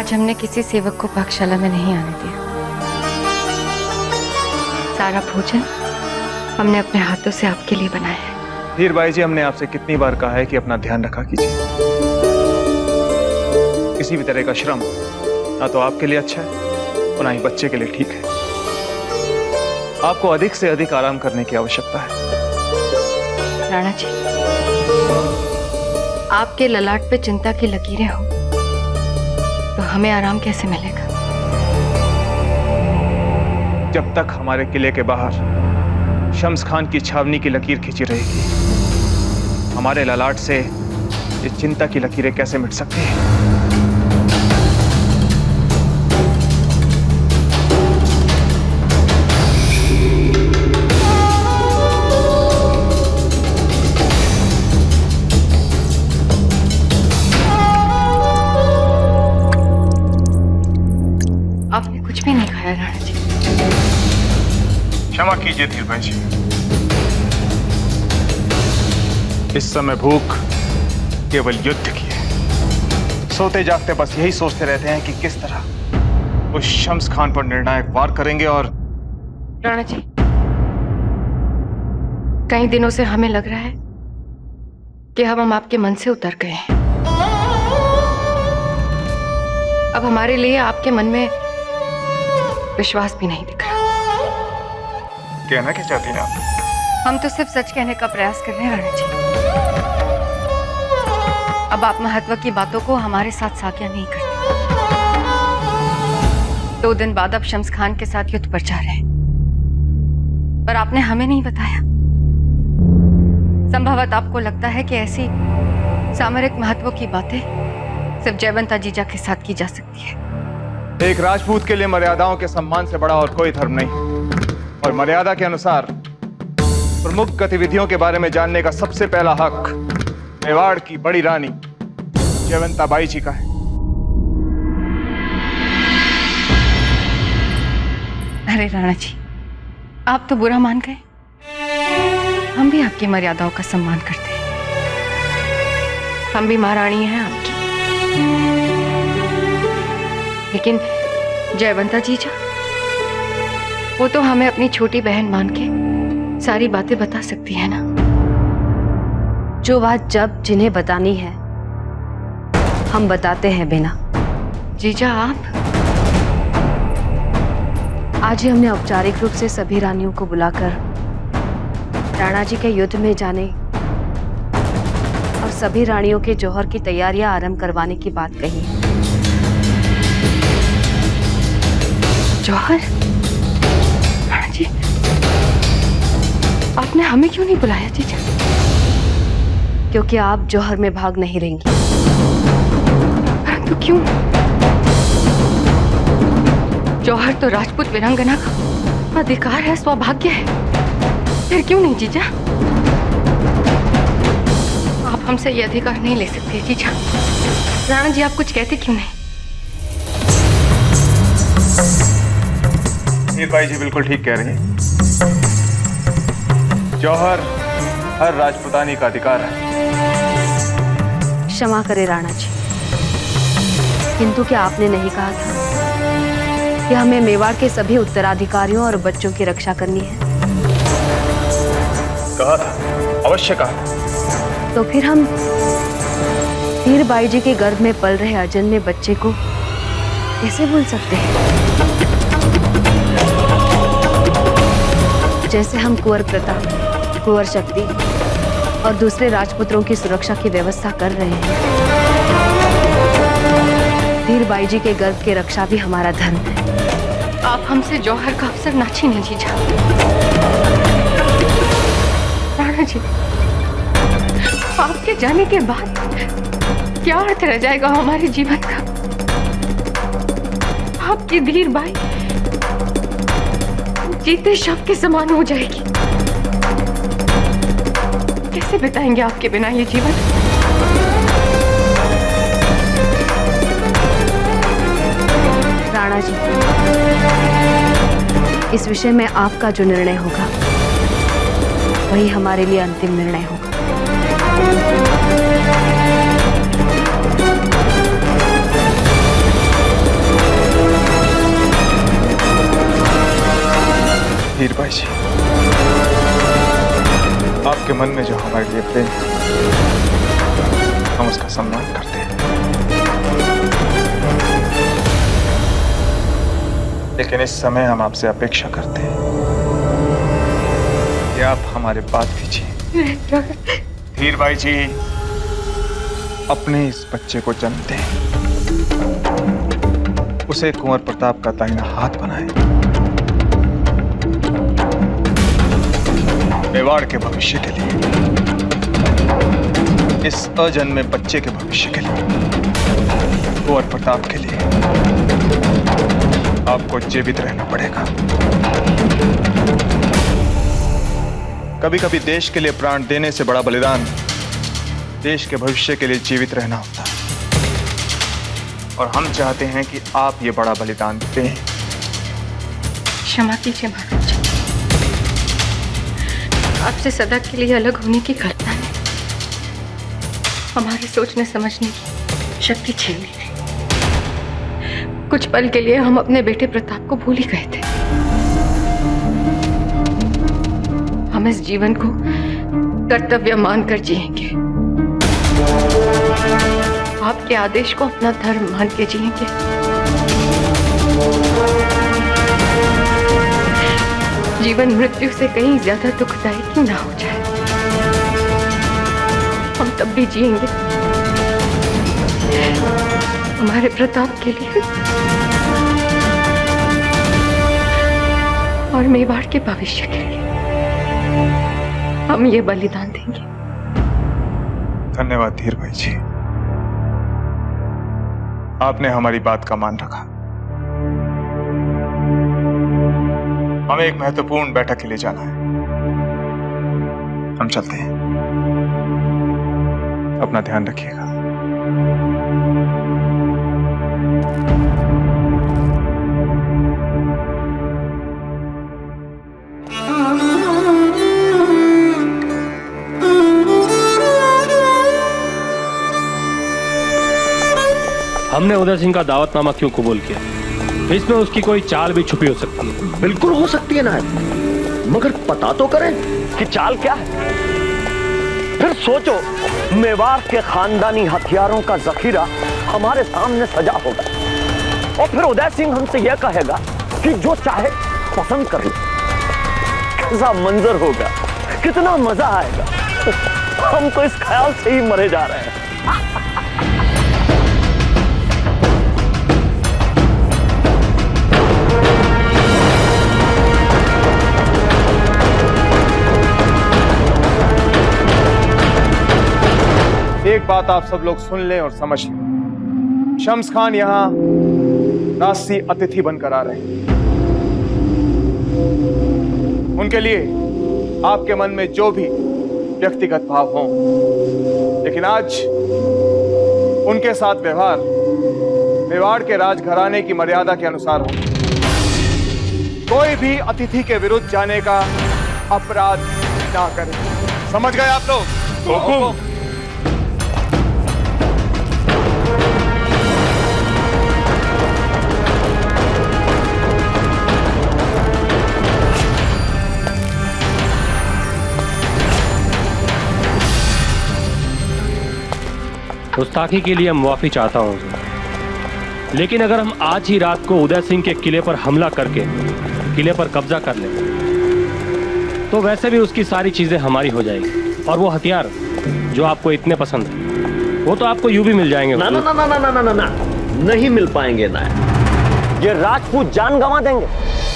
आज हमने किसी सेवक को पाकशाला में नहीं आने दिया। सारा भोजन हमने अपने हाथों से आपके लिए बनाया है। धीर बाई जी, हमने आपसे कितनी बार कहा है कि अपना ध्यान रखा कीजिए। किसी भी तरह का श्रम ना तो आपके लिए अच्छा है और ना ही बच्चे के लिए ठीक है। आपको अधिक से अधिक आराम करने की आवश्यकता है। राणा जी, आपके ललाट पे चिंता की लकीरें हो तो हमें आराम कैसे मिलेगा? जब तक हमारे किले के बाहर शम्स खान की छावनी की लकीर खींची रहेगी, हमारे ललाट से ये चिंता की लकीरें कैसे मिट सकती हैं? आपने कुछ भी नहीं खाया राणा जी। क्षमा कीजिए धीर भाई जी, इस समय भूख केवल युद्ध की है। सोते जागते बस यही सोचते रहते हैं कि किस तरह उस शम्स खान पर निर्णायक वार करेंगे। और राणा जी, कई दिनों से हमें लग रहा है कि हम आपके मन से उतर गए हैं। अब हमारे लिए आपके मन में विश्वास भी नहीं दिख रहा। कहना क्या चाहती हैं आप? हम तो सिर्फ सच कहने का प्रयास कर रहे हैं राणा जी। अब आप महत्व की बातों को हमारे साथ साझा नहीं करते। 2 दिन बाद आप शम्स खान के साथ युद्ध पर जा रहे हैं, पर आपने हमें नहीं बताया। संभवतः आपको लगता है कि ऐसी सामरिक महत्व की बातें सिर्फ जयवंता जीजा के साथ की जा सकती है। एक राजपूत के लिए मर्यादाओं के सम्मान से बड़ा और कोई धर्म नहीं, और मर्यादा के अनुसार प्रमुख गतिविधियों के बारे में जानने का सबसे पहला हक मेवाड़ की बड़ी रानी जयवंता बाई जी का है। अरे राणा जी, आप तो बुरा मान गए। हम भी आपकी मर्यादाओं का सम्मान करते हैं। हम भी महारानी हैं आपकी। लेकिन जयवंता जीजा, वो तो हमें अपनी छोटी बहन मान के सारी बातें बता सकती है ना। जो बात जब जिन्हें बतानी है हम बताते हैं बिना। जीजा, आप आज ही हमने औपचारिक रूप से सभी रानियों को बुलाकर राणा जी के युद्ध में जाने और सभी रानियों के जौहर की तैयारियां आरंभ करवाने की बात कही। जौहर? राणा जी, आपने हमें क्यों नहीं बुलाया जीजा? क्योंकि आप जौहर में भाग नहीं रहेंगी। परंतु क्यों? जौहर तो राजपूत वीरांगना का अधिकार है, सौभाग्य है। फिर क्यों नहीं जीजा? आप हमसे ये अधिकार नहीं ले सकते जीजा। राणा जी, आप कुछ कहते क्यों नहीं? धीर बाई जी बिल्कुल ठीक कह रही हैं। जौहर हर राजपुतानी का अधिकार है। क्षमा करे राणा जी, किंतु क्या आपने नहीं कहा था कि हमें मेवाड़ के सभी उत्तराधिकारियों और बच्चों की रक्षा करनी है? कहा था, अवश्य कहा। तो फिर हम धीर बाई जी के गर्भ में पल रहे अजन्मे बच्चे को कैसे भूल सकते हैं? जैसे हम कुंवर प्रताप, कुंवर शक्ति और दूसरे राजपुत्रों की सुरक्षा की व्यवस्था कर रहे हैं, धीर बाई जी के गर्भ की रक्षा भी हमारा धर्म है। आप हमसे जौहर का अवसर ना छीने जीजा। राणा जी, आपके जाने के बाद क्या अर्थ रह जाएगा हमारे जीवन का? आपकी धीर बाई जीते शव के समान हो जाएगी। कैसे बिताएंगे आपके बिना ये जीवन? राणा जी, इस विषय में आपका जो निर्णय होगा वही हमारे लिए अंतिम निर्णय होगा। आपके मन में जो हमारे लिए प्रेम है, हम उसका सम्मान करते हैं। लेकिन इस समय हम आपसे अपेक्षा करते हैं कि आप हमारे बात कीजिए। धीर भाई जी, अपने इस बच्चे को जन्म दें, उसे कुंवर प्रताप का दाहिना हाथ बनाएं। मेवाड़ के भविष्य के लिए, इस अजन्मे बच्चे के भविष्य के लिए, कुंवर प्रताप के लिए आपको जीवित रहना पड़ेगा। कभी कभी देश के लिए प्राण देने से बड़ा बलिदान देश के भविष्य के लिए जीवित रहना होता है, और हम चाहते हैं कि आप ये बड़ा बलिदान दें। क्षमा कीजिए महाराज, आपसे सदा के लिए अलग होने की कल्पना ने हमारे सोचने समझने की शक्ति छीन ली थी। कुछ पल के लिए हम अपने बेटे प्रताप को भूल ही गए थे। हम इस जीवन को कर्तव्य मानकर जिएंगे, आपके आदेश को अपना धर्म मान के जिएंगे। जीवन मृत्यु से कहीं ज्यादा दुखदायी क्यों ना हो जाए, हम तब भी जिएंगे हमारे प्रताप के लिए और मेवाड़ के भविष्य के लिए। हम ये बलिदान देंगे। धन्यवाद धीर भाई जी, आपने हमारी बात का मान रखा। हमें एक महत्वपूर्ण बैठक के लिए जाना है, हम चलते हैं। अपना ध्यान रखिएगा। हमने उदय सिंह का दावतनामा क्यों कबूल किया? इसमें उसकी कोई चाल भी छुपी हो सकती है। बिल्कुल हो सकती है नायक, मगर पता तो करें कि चाल क्या है। फिर सोचो, मेवाड़ के खानदानी हथियारों का जखीरा हमारे सामने सजा होगा, और फिर उदय सिंह हमसे यह कहेगा कि जो चाहे पसंद कर ले। कैसा मंजर होगा, कितना मजा आएगा। हम तो इस ख्याल से ही मरे जा रहे हैं। एक बात आप सब लोग सुन लें और समझ लें, शम्स खान यहां राजसी अतिथि बनकर आ रहे हैं। उनके लिए आपके मन में जो भी व्यक्तिगत भाव हो, लेकिन आज उनके साथ व्यवहार मेवाड़ के राजघराने की मर्यादा के अनुसार हो। कोई भी अतिथि के विरुद्ध जाने का अपराध ना करें। समझ गए आप लोग? गुस्ताखी के लिए माफी चाहता हूं, लेकिन अगर हम आज ही रात को उदय सिंह के किले पर हमला करके किले पर कब्जा कर लें, तो वैसे भी उसकी सारी चीजें हमारी हो जाएगी, और वो हथियार जो आपको इतने पसंद है वो तो आपको यूं भी मिल जाएंगे। ना ना ना ना ना ना ना ना, नहीं मिल पाएंगे ना। ये राजपूत जान गंवा देंगे,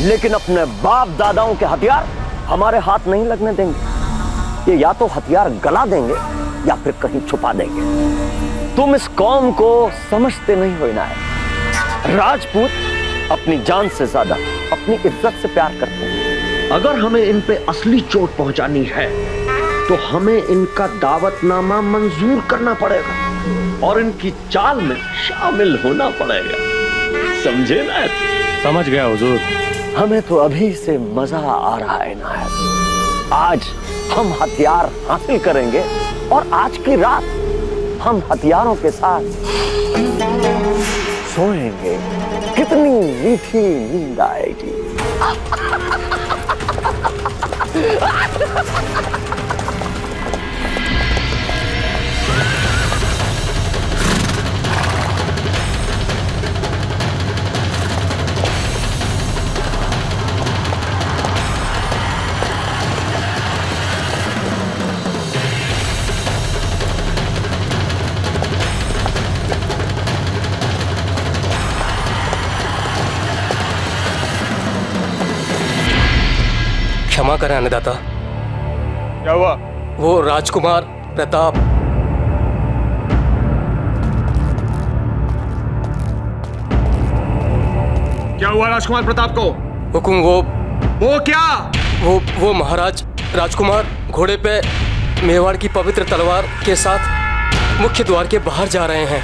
लेकिन अपने बाप दादाओं के हथियार हमारे हाथ नहीं लगने देंगे। ये या तो हथियार गला देंगे या फिर कहीं छुपा देंगे। तुम इस कौम को समझते नहीं हो ना। राजपूत अपनी जान से ज्यादा अपनी इज्जत से प्यार करते हैं। अगर हमें इन पे असली चोट पहुंचानी है तो हमें इनका दावतनामा मंजूर करना पड़ेगा और इनकी चाल में शामिल होना पड़ेगा। समझे ना? समझ गया हुजूर। हमें तो अभी से मजा आ रहा है नायक। आज हम हथियार हासिल करेंगे और आज की रात हम हथियारों के साथ सोएंगे। कितनी मीठी नींद आएगी। क्षमा करें अन्नदाता। क्या हुआ? वो राजकुमार प्रताप। क्या हुआ राजकुमार प्रताप को? हुकुम, वो क्या? वो महाराज राजकुमार घोड़े पे मेवाड़ की पवित्र तलवार के साथ मुख्य द्वार के बाहर जा रहे हैं।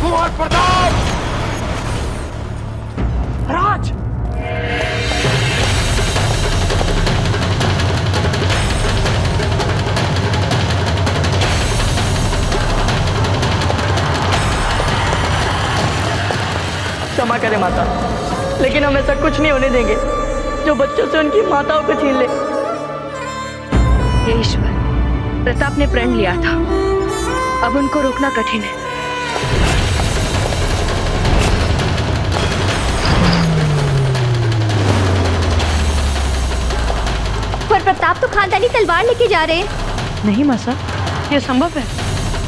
कुंवर प्रताप! राज! क्षमा करें माता, लेकिन हम ऐसा कुछ नहीं होने देंगे जो बच्चों से उनकी माताओं को छीन ले। हे ईश्वर, प्रताप ने प्रण लिया था, अब उनको रोकना कठिन है। पर प्रताप तो खानदानी तलवार लेके जा रहे हैं। नहीं मासा, यह संभव है।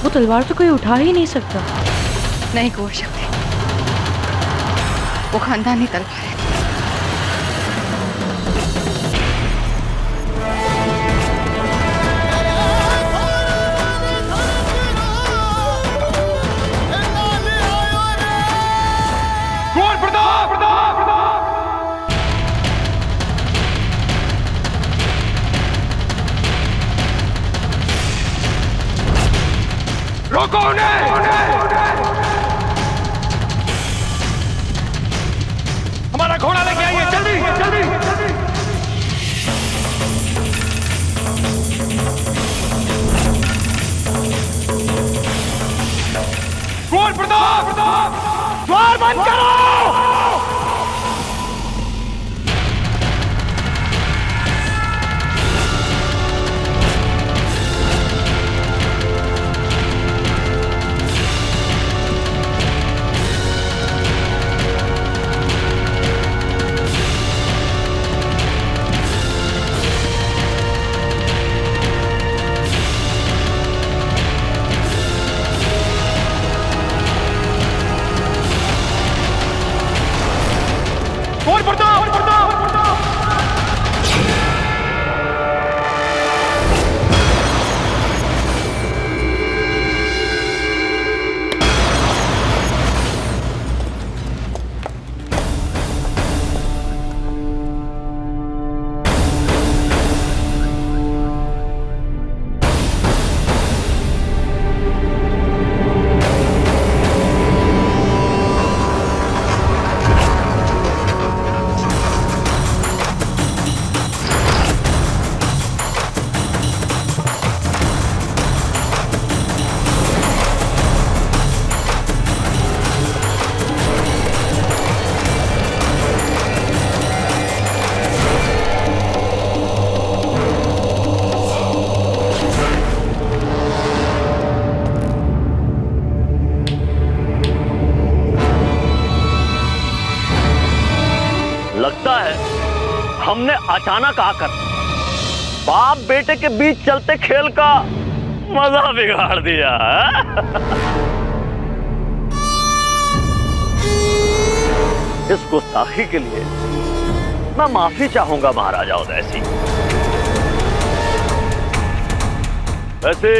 वो तलवार तो कोई उठा ही नहीं सकता। नहीं कुंवर शक्ति, वो खानदानी तलवार है। कुंवर प्रताप! रोको उन्हें! हमारा घोड़ा लेके आइए, जल्दी जल्दी! कुंवर प्रताप! द्वार बंद करो! कुंवर प्रताप! लगता है हमने अचानक आकर बाप बेटे के बीच चलते खेल का मजा बिगाड़ दिया है। इस गुस्ताखी के लिए मैं माफी चाहूंगा महाराजा उदय सिंह। वैसे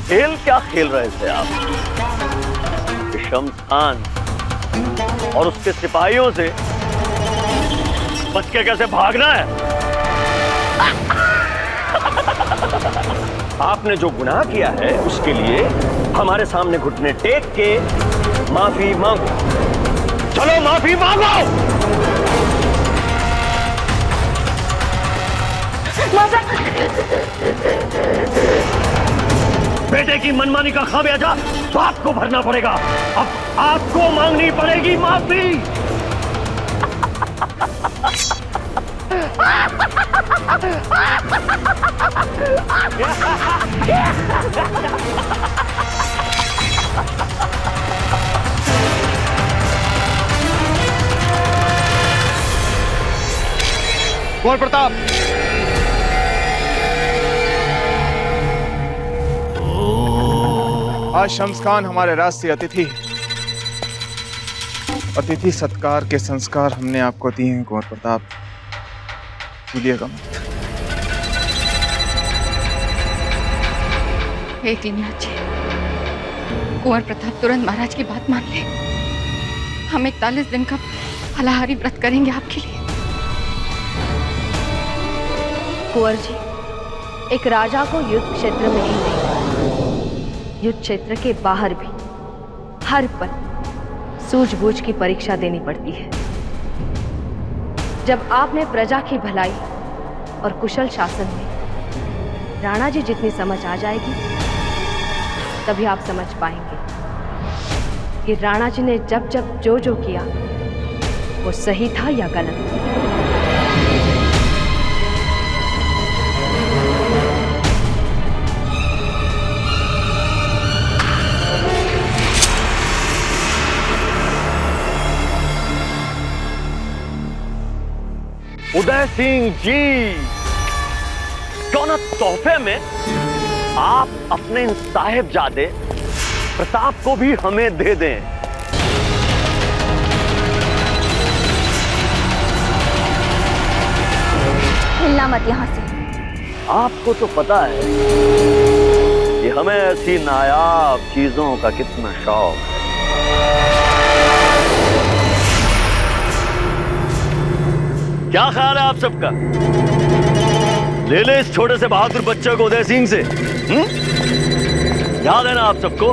खेल क्या खेल रहे थे आप? शमशान और उसके सिपाहियों से बच के कैसे भागना है? आपने जो गुनाह किया है उसके लिए हमारे सामने घुटने टेक के माफी मांगो। चलो माफी मांगो। बेटे की मनमानी का खामियाजा बाप को भरना पड़ेगा। अब आपको मांगनी पड़ेगी माफी। कुंवर प्रताप, आज शम्स खान हमारे राज से अतिथि, अतिथि सत्कार के संस्कार हमने आपको दिए हैं कुंवर प्रताप, भूलिएगा मत। एक लिंगनाथ जी, कुंवर प्रताप तुरंत महाराज की बात मान ले। हम 41 दिन का फलाहारी व्रत करेंगे आपके लिए। कुंवर जी, एक राजा को युद्ध क्षेत्र में ही नहीं, युद्ध क्षेत्र के बाहर भी हर पल सूझबूझ की परीक्षा देनी पड़ती है। जब आप में प्रजा की भलाई और कुशल शासन में राणा जी जितनी समझ आ जाएगी, तभी आप समझ पाएंगे कि राणा जी ने जब जब जो जो किया वो सही था या गलत। उदय सिंह जी, क्यों न तोहफे में आप अपने इन साहिबजादे प्रताप को भी हमें दे दें। हिलना मत यहाँ से। आपको तो पता है कि हमें ऐसी नायाब चीजों का कितना शौक है। क्या ख्याल है आप सबका? ले ले इस छोटे से बहादुर बच्चे को उदय सिंह से। याद है ना आप सबको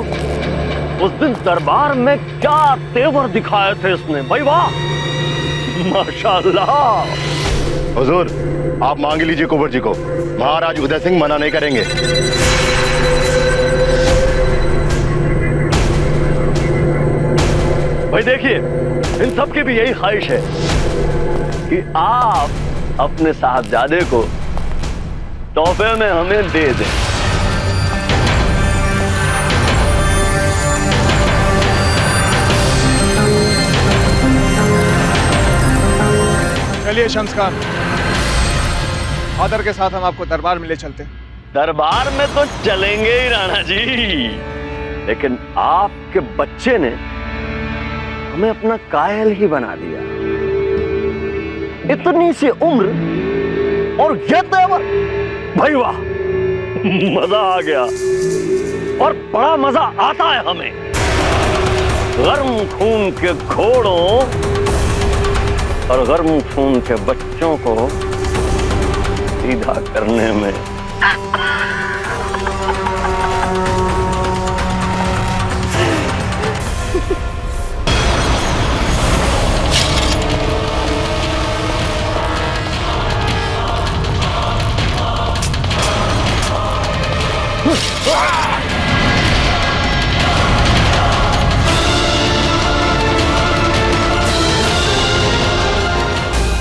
उस दिन दरबार में क्या तेवर दिखाए थे इसने? भाई वाह, माशाल्लाह। हुजूर, आप मांग लीजिए कुंवर जी को, महाराज उदय सिंह मना नहीं करेंगे। भाई देखिए, इन सब की भी यही ख्वाहिश है कि आप अपने साहबजादे को तोहफे में हमें दे दें। चलिए शम्स खान, आदर के साथ हम आपको दरबार में ले चलते हैं। दरबार में तो चलेंगे ही राणा जी, लेकिन आपके बच्चे ने हमें अपना कायल ही बना दिया। इतनी सी उम्र और ये तेवर, भाई वाह, मजा आ गया। और बड़ा मजा आता है हमें गर्म खून के घोड़ों और गर्म खून के बच्चों को सीधा करने में।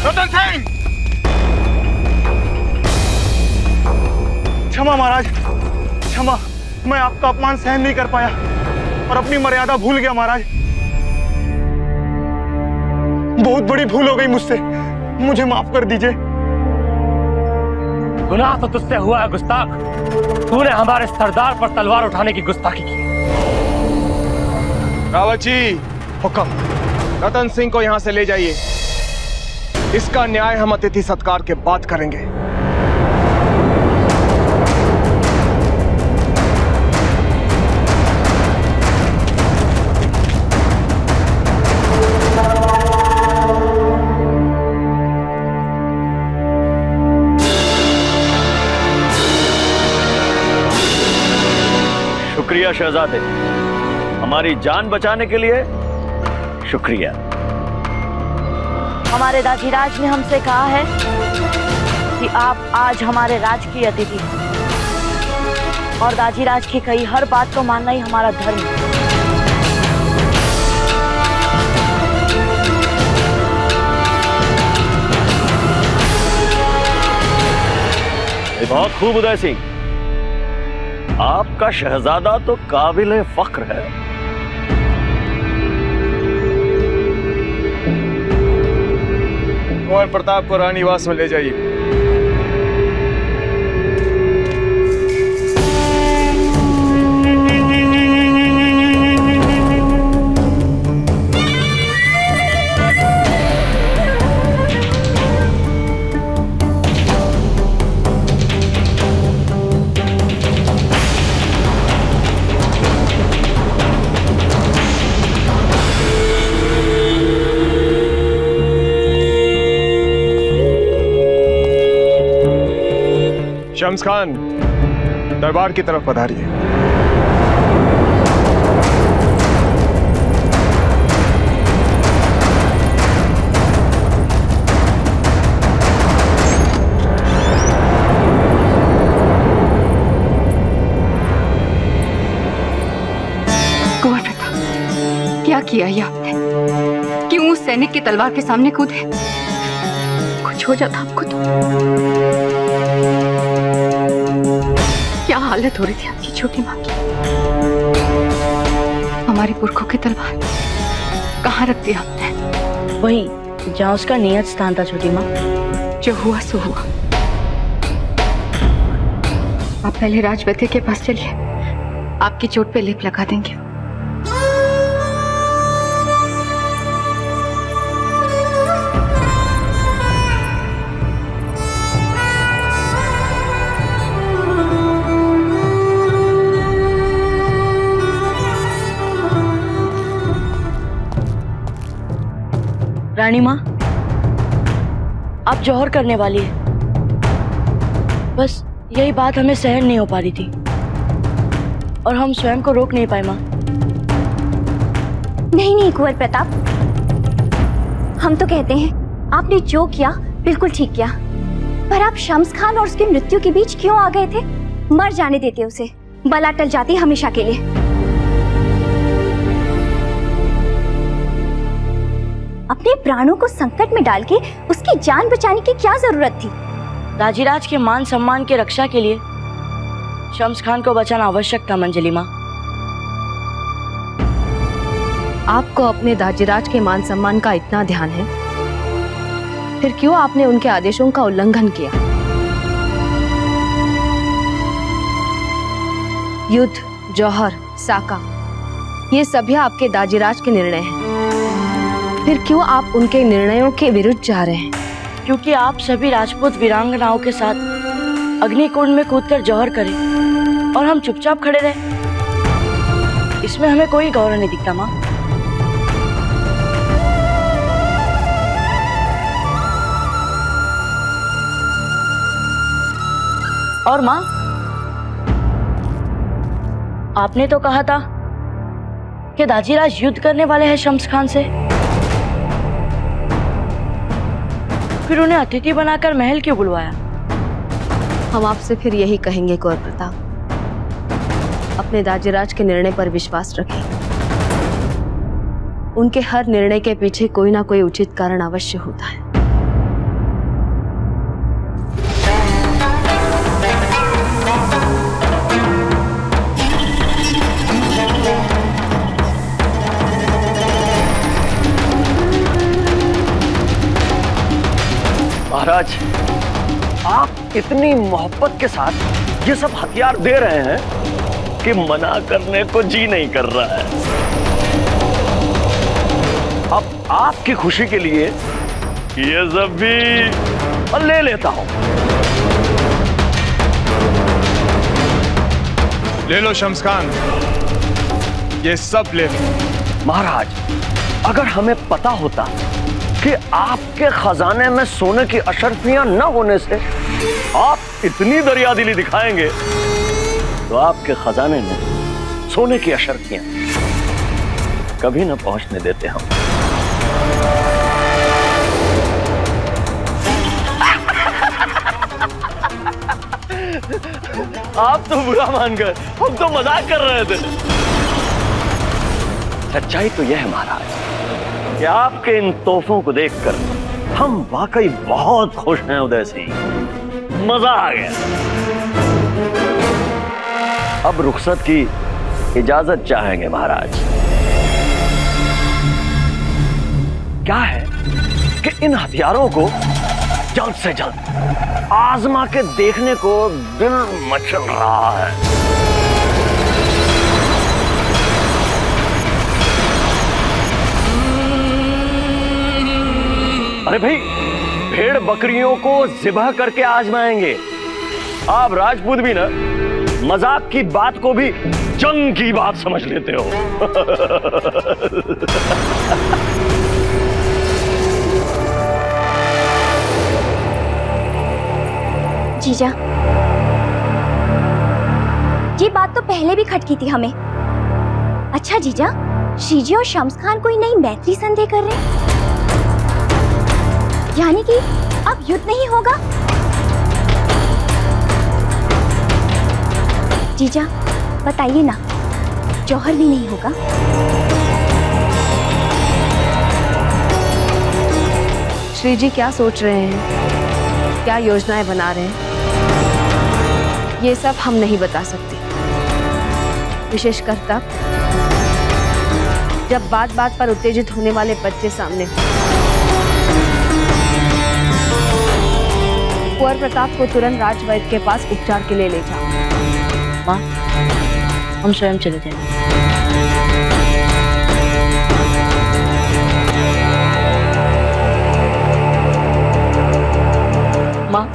रतन सिंह! क्षमा महाराज, क्षमा। मैं आपका अपमान सहन नहीं कर पाया और अपनी मर्यादा भूल गया महाराज। बहुत बड़ी भूल हो गई मुझसे, मुझे माफ कर दीजिए। गुनाह तो तुझसे हुआ है गुस्ताख। तूने हमारे सरदार पर तलवार उठाने की गुस्ताखी की। रावत जी, हुक्म। रतन सिंह को यहां से ले जाइए। इसका न्याय हम अतिथि सत्कार के बाद करेंगे। शुक्रिया शहजादे, हमारी जान बचाने के लिए शुक्रिया। हमारे दाजीराज ने हमसे कहा है कि आप आज हमारे राज की अतिथि हैं और दाजीराज की कही हर बात को मानना ही हमारा धर्म है। बहुत खूब उदय सिंह, आपका शहजादा तो काबिल फख्र है। कुंवर प्रताप को रानीवास में ले जाइए। शम्स खान, दरबार की तरफ पधारिए। कुंवर प्रताप, क्या किया ये आपने? क्यों उस सैनिक की तलवार के सामने कूदे? कुछ हो जाता आपको तो। क्या हालत हो रही थी आपकी छोटी माँ की? हमारी पुरखों की तलवार कहाँ रख दी आपने? वही जहाँ उसका नियत स्थान था छोटी माँ। जो हुआ सो हुआ। आप पहले राजवैद्य के पास चलिए, आपकी चोट पे लेप लगा देंगे। रानी माँ, आप जौहर करने वाली है। बस यही बात हमें सहन नहीं हो पा रही थी और हम स्वयं को रोक नहीं पाए माँ। नहीं नहीं कुंवर प्रताप, हम तो कहते हैं आपने जो किया बिल्कुल ठीक किया, पर आप शम्स खान और उसकी मृत्यु के बीच क्यों आ गए थे? मर जाने देते उसे, बला टल जाती हमेशा के लिए। अपने प्राणों को संकट में डाल के उसकी जान बचाने की क्या जरूरत थी? दाजीराज के मान सम्मान की रक्षा के लिए शम्स खान को बचाना आवश्यक था मंजली माँ। आपको अपने दाजीराज के मान सम्मान का इतना ध्यान है, फिर क्यों आपने उनके आदेशों का उल्लंघन किया? युद्ध, जौहर, साका, ये सभी आपके दाजीराज के निर्णय हैं। फिर क्यों आप उनके निर्णयों के विरुद्ध जा रहे हैं? क्योंकि आप सभी राजपूत वीरांगनाओं के साथ अग्निकुंड में कूदकर जौहर करें और हम चुपचाप खड़े रहे। इसमें हमें कोई गौरव नहीं दिखता माँ। और माँ, आपने तो कहा था कि दाजीराज युद्ध करने वाले हैं शम्स खान से, फिर उन्हें अतिथि बनाकर महल क्यों बुलवाया? हम आपसे फिर यही कहेंगे कुंवर प्रताप, अपने दाजीराज के निर्णय पर विश्वास रखें। उनके हर निर्णय के पीछे कोई ना कोई उचित कारण अवश्य होता है। महाराज, आप इतनी मोहब्बत के साथ ये सब हथियार दे रहे हैं कि मना करने को जी नहीं कर रहा है। अब आपकी खुशी के लिए ये सब भी ले लेता हूं। ले लो शम्स खान, ये सब ले लो। महाराज, अगर हमें पता होता कि आपके खजाने में सोने की अशर्फियां न होने से आप इतनी दरियादिली दिखाएंगे, तो आपके खजाने में सोने की अशर्फियां कभी न पहुंचने देते हम। आप तो बुरा मानकर, हम तो मजाक कर रहे थे। सच्चाई तो यह है महाराज कि आपके इन तोहफों को देखकर हम वाकई बहुत खुश हैं उदय सिंह। मजा आ गया। अब रुखसत की इजाजत चाहेंगे महाराज। क्या है कि इन हथियारों को जल्द से जल्द आजमा के देखने को दिल मचल रहा है। अरे भाई, भेड़ बकरियों को ज़िबह करके आजमाएंगे। आप राजपूत भी ना मजाक की बात को भी जंग की बात समझ लेते हो। जीजा, ये बात तो पहले भी खटकी थी हमें। अच्छा जीजा, श्रीजी और शम्स खान कोई नई मैत्री संधि कर रहे हैं, यानी कि अब युद्ध नहीं होगा। जीजा बताइए ना, जौहर भी नहीं होगा? श्री जी क्या सोच रहे हैं, क्या योजनाएं बना रहे हैं, ये सब हम नहीं बता सकते, विशेषकर तब जब बात बात पर उत्तेजित होने वाले बच्चे सामने हो। कुंवर प्रताप को तुरंत राजवैद्य के पास उपचार के लिए ले जाओ। माँ, हम स्वयं चले जाएंगे। माँ,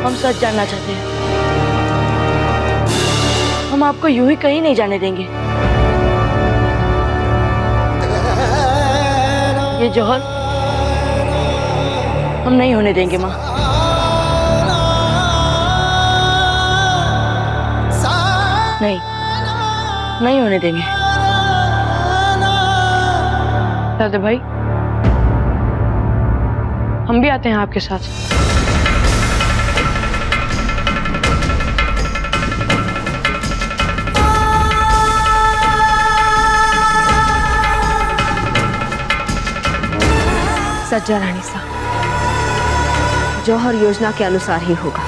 हम सच जानना चाहते हैं। हम आपको यूं ही कहीं नहीं जाने देंगे। ये जौहर हम नहीं होने देंगे माँ। नहीं, नहीं होने देंगे। दादा भाई, हम भी आते हैं आपके साथ। सज्जा रानी साहब, जौहर योजना के अनुसार ही होगा।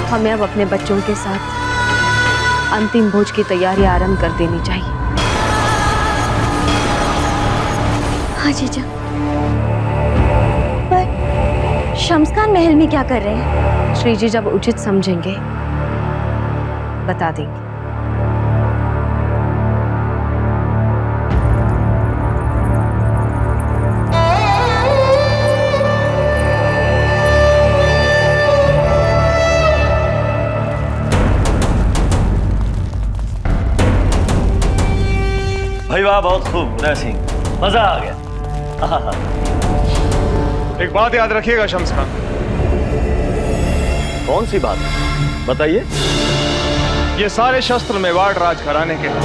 हमें अब अपने बच्चों के साथ अंतिम भोज की तैयारी आरंभ कर देनी चाहिए। हाँ जीजा, पर शम्स खान महल में क्या कर रहे हैं? श्री जी जब उचित समझेंगे बता देंगे। भाई वाह, बहुत खूब उदय सिंह, मजा आ गया। एक बात याद रखिएगा शम्स खान। कौन सी बात बताइए? ये सारे शस्त्र मेवाड़ राजघराने के हैं।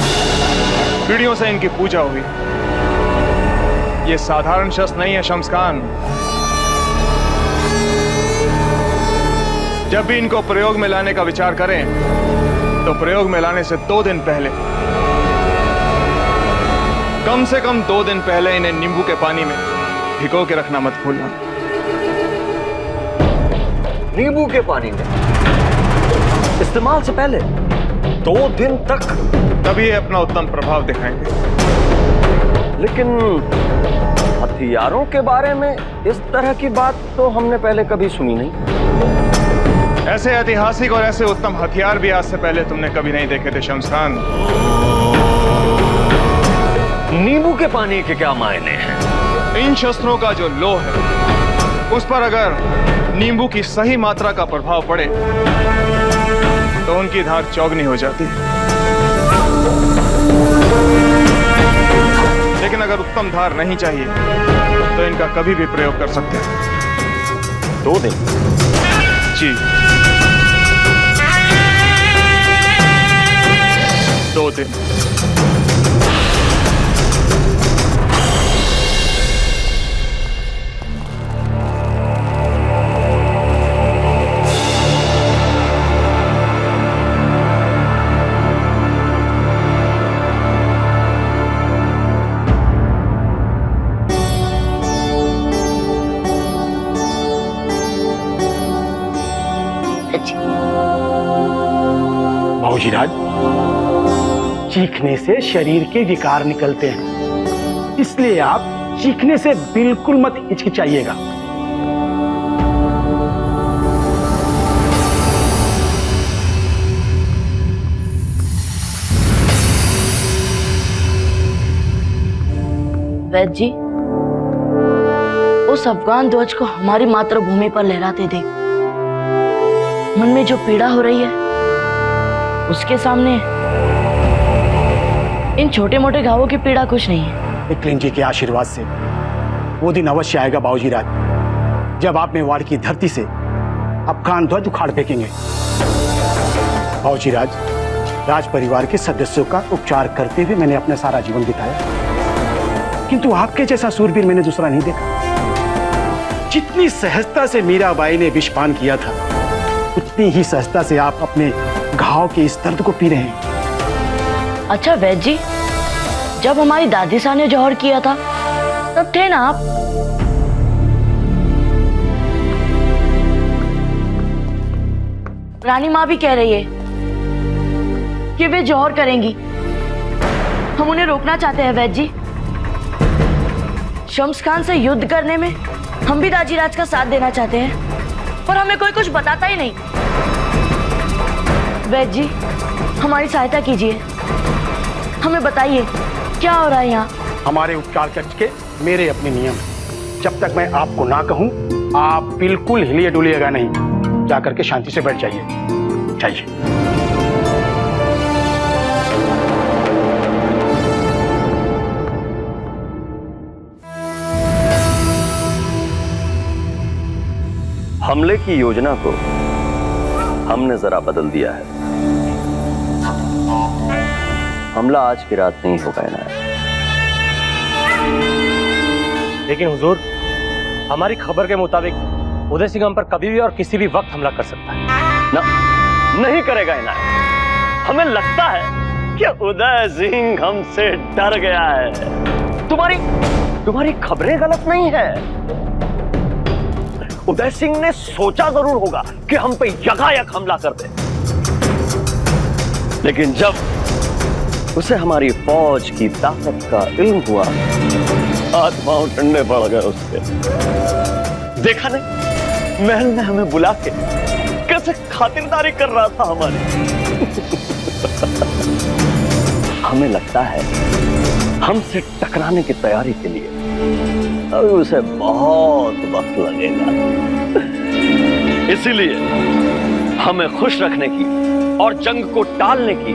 पीढ़ियों से इनकी पूजा हुई। ये साधारण शस्त्र नहीं है शम्स खान। जब भी इनको प्रयोग में लाने का विचार करें तो प्रयोग में लाने से 2 दिन पहले, कम से कम 2 दिन पहले इन्हें नींबू के पानी में भिगो के रखना मत भूलना। नींबू के पानी में इस्तेमाल से पहले 2 दिन तक? तभी ये अपना उत्तम प्रभाव दिखाएंगे। लेकिन हथियारों के बारे में इस तरह की बात तो हमने पहले कभी सुनी नहीं। ऐसे ऐतिहासिक और ऐसे उत्तम हथियार भी आज से पहले तुमने कभी नहीं देखे थे शम्स खान। नींबू के पानी के क्या मायने हैं? इन शस्त्रों का जो लोह है, उस पर अगर नींबू की सही मात्रा का प्रभाव पड़े तो उनकी धार चौगनी हो जाती है। लेकिन अगर उत्तम धार नहीं चाहिए तो इनका कभी भी प्रयोग कर सकते हैं। 2 दिन? जी, 2 दिन। बाबूजीराज, चीखने से शरीर के विकार निकलते हैं, इसलिए आप चीखने से बिल्कुल मत हिचकिचाइएगा। वैद्य जी, उस अफगान ध्वज को हमारी मातृभूमि पर लहराते देख मन में जो पीड़ा हो रही है, उसके सामने इन छोटे मोटे घावों की पीड़ा कुछ नहीं है। विक्लिन जी के आशीर्वाद से वो दिन अवश्य आएगा बाबूजी राज, जब आप मेवाड़ की धरती से अफगान ध्वज उखाड़ फेंकेंगे। बाबूजी राज, राज परिवार के सदस्यों का उपचार करते हुए मैंने अपना सारा जीवन बिताया, किंतु आपके जैसा सूरवीर मैंने दूसरा नहीं देखा। जितनी सहजता से मीराबाई ने विषपान किया था, उतनी ही सहजता से आप अपने घाव के इस दर्द को पी रहे हैं। अच्छा वैद्य जी, जब हमारी दादी सा ने जौहर किया था तब थे ना आप? रानी माँ भी कह रही है कि वे जौहर करेंगी। हम उन्हें रोकना चाहते हैं वैद्य जी। शम्स खान से युद्ध करने में हम भी दाजीराज का साथ देना चाहते हैं, पर हमें कोई कुछ बताता ही नहीं। वैद्य जी, हमारी सहायता कीजिए, हमें बताइए क्या हो रहा है यहाँ। हमारे उपचार कक्ष के मेरे अपने नियम हैं। जब तक मैं आपको ना कहूं, आप बिल्कुल हिलिए डुलिएगा नहीं। जाकर के शांति से बैठ जाइए। जाइए। हमले की योजना को हमने जरा बदल दिया है। हमला आज की रात नहीं होगा इनायत। लेकिन हुजूर, हमारी खबर के मुताबिक उदय सिंह हम पर कभी भी और किसी भी वक्त हमला कर सकता है। ना, नहीं करेगा इनायत। हमें लगता है कि उदय सिंह हमसे डर गया है। तुम्हारी खबरें गलत नहीं है। उदय सिंह ने सोचा जरूर होगा कि हम पे यकायक हमला कर दे, लेकिन जब उसे हमारी फौज की ताकत का इल्म हुआ, हाथ पांव ठंडे पड़ गए उसके। देखा नहीं, महल में हमें बुला के कैसे खातिरदारी कर रहा था हमारी। हमें लगता है हमसे टकराने की तैयारी के लिए अभी उसे बहुत वक्त लगेगा। इसीलिए हमें खुश रखने की और जंग को टालने की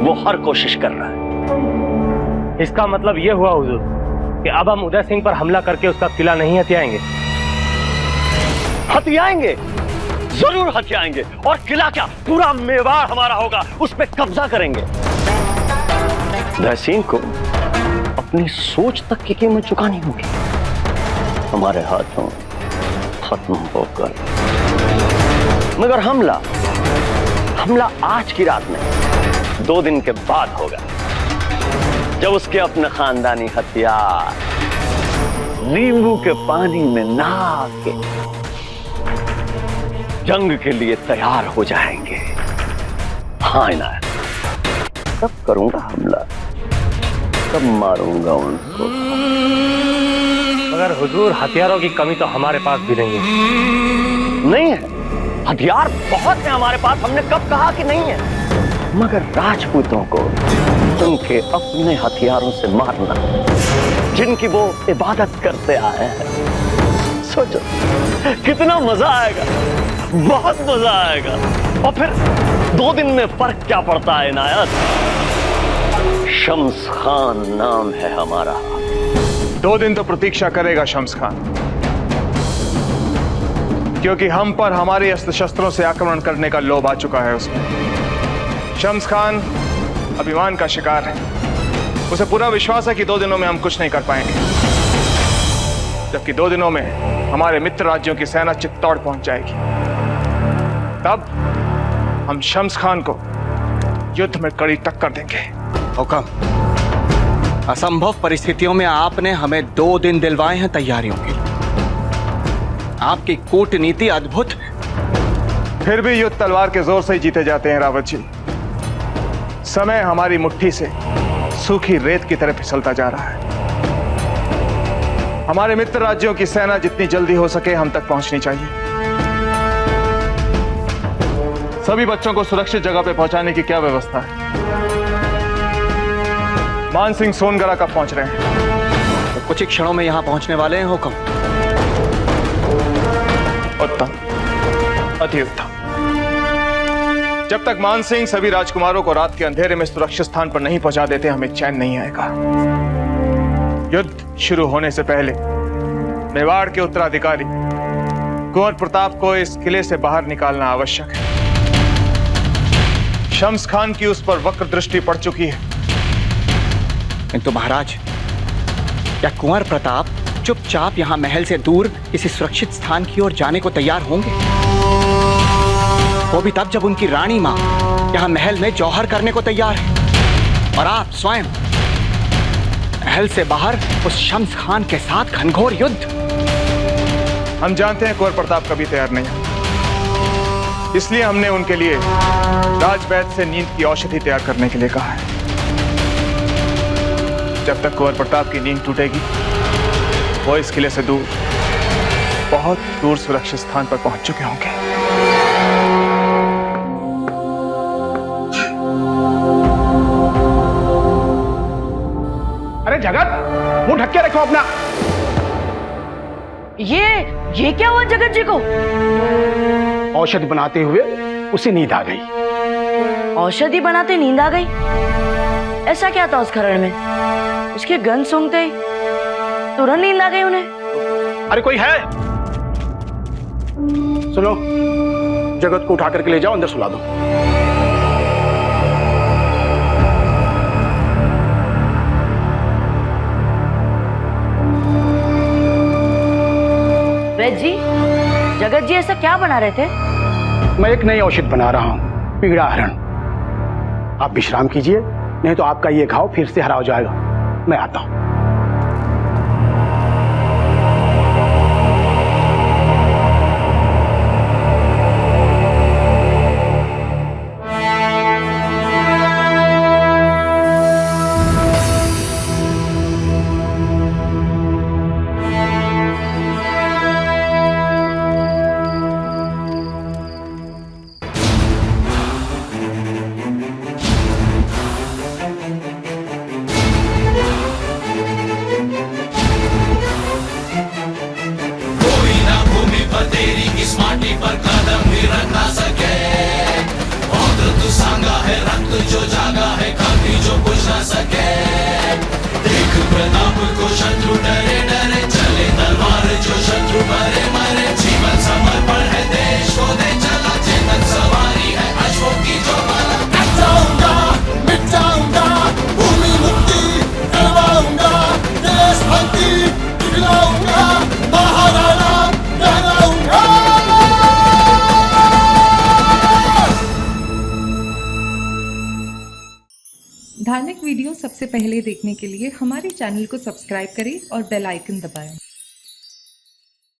वो हर कोशिश कर रहा है। इसका मतलब यह हुआ हुजूर कि अब हम उदय सिंह पर हमला करके उसका किला नहीं हथियाएंगे। हथियाएंगे, जरूर हथियाएंगे। और किला क्या, पूरा मेवाड़ हमारा होगा, उस पर कब्जा करेंगे। उदय सिंह को अपनी सोच तक की कीमत चुकानी होगी। हमारे हाथों खत्म होकर, मगर हमला आज की रात में 2 दिन के बाद होगा, जब उसके अपने खानदानी हथियार नींबू के पानी में नहा के जंग के लिए तैयार हो जाएंगे। हाँ इनायत, तब करूंगा हमला, तब मारूंगा उनको। मगर हुजूर, हथियारों की कमी तो हमारे पास भी नहीं है। नहीं है? हथियार बहुत है हमारे पास, हमने कब कहा कि नहीं है? मगर राजपूतों को उनके अपने हथियारों से मारना, जिनकी वो इबादत करते आए हैं, सोचो कितना मजा आएगा, बहुत मजा आएगा। और फिर 2 दिन में फर्क क्या पड़ता है इनायत? शम्स खान नाम है हमारा। 2 दिन तो प्रतीक्षा करेगा शम्स खान, क्योंकि हम पर हमारे अस्त्र शस्त्रों से आक्रमण करने का लोभ आ चुका है उसमें। शम्स खान अभिमान का शिकार है। उसे पूरा विश्वास है कि 2 दिनों में हम कुछ नहीं कर पाएंगे, जबकि 2 दिनों में हमारे मित्र राज्यों की सेना चित्तौड़ पहुंच जाएगी। तब हम शम्स खान को युद्ध में कड़ी टक्कर देंगे। हुक्म, असंभव परिस्थितियों में आपने हमें 2 दिन दिलवाए हैं तैयारियों के। आपकी कूटनीति अद्भुत है। फिर भी युद्ध तलवार के जोर से ही जीते जाते हैं रावत जी। समय हमारी मुट्ठी से सूखी रेत की तरह फिसलता जा रहा है। हमारे मित्र राज्यों की सेना जितनी जल्दी हो सके हम तक पहुंचनी चाहिए। सभी बच्चों को सुरक्षित जगह पे पहुंचाने की क्या व्यवस्था है? मान सिंह सोनगढ़ा कब पहुंच रहे हैं? तो कुछ ही क्षणों में यहां पहुंचने वाले हैं हुक्म। उत्तम, अति उत्तम। जब तक मान सिंह सभी राजकुमारों को रात के अंधेरे में सुरक्षित स्थान पर नहीं पहुंचा देते, हमें चैन नहीं आएगा। युद्ध शुरू होने से पहले मेवाड़ के उत्तराधिकारी कुंवर प्रताप को इस किले से बाहर निकालना आवश्यक है। शम्स खान की उस पर वक्र दृष्टि पड़ चुकी है। किंतु महाराज, क्या कुंवर प्रताप चुपचाप यहां महल से दूर किसी सुरक्षित स्थान की ओर जाने को तैयार होंगे? वो भी तब जब उनकी रानी मां यहां महल में जौहर करने को तैयार है और आप स्वयं महल से बाहर उस शम्स खान के साथ घनघोर युद्ध। हम जानते हैं कुंवर प्रताप कभी तैयार नहीं है, इसलिए हमने उनके लिए राजवैद्य से नींद की औषधि तैयार करने के लिए कहा है। जब तक कुंवर प्रताप की नींद टूटेगी, वो इस किले से दूर, बहुत दूर सुरक्षित स्थान पर पहुंच चुके होंगे। अरे जगत, मुंह ढक के रखो अपना। ये क्या हुआ जगत जी को? औषधि बनाते हुए उसे नींद आ गई। औषधि बनाते नींद आ गई? ऐसा क्या था उस खरण में? उसके गंध सूंघते ही तुरंत नींद आ गई उन्हें। अरे कोई है? सुनो, जगत को उठा करके ले जाओ, अंदर सुला दो। वैद्य जी, जगत जी ऐसा क्या बना रहे थे? मैं एक नई औषधि बना रहा हूं, पीड़ा हरण। आप विश्राम कीजिए, नहीं तो आपका ये घाव फिर से हरा हो जाएगा। मैं आता हूं। धार्मिक वीडियो सबसे पहले देखने के लिए हमारे चैनल को सब्सक्राइब करें और बेल आइकन दबाएं।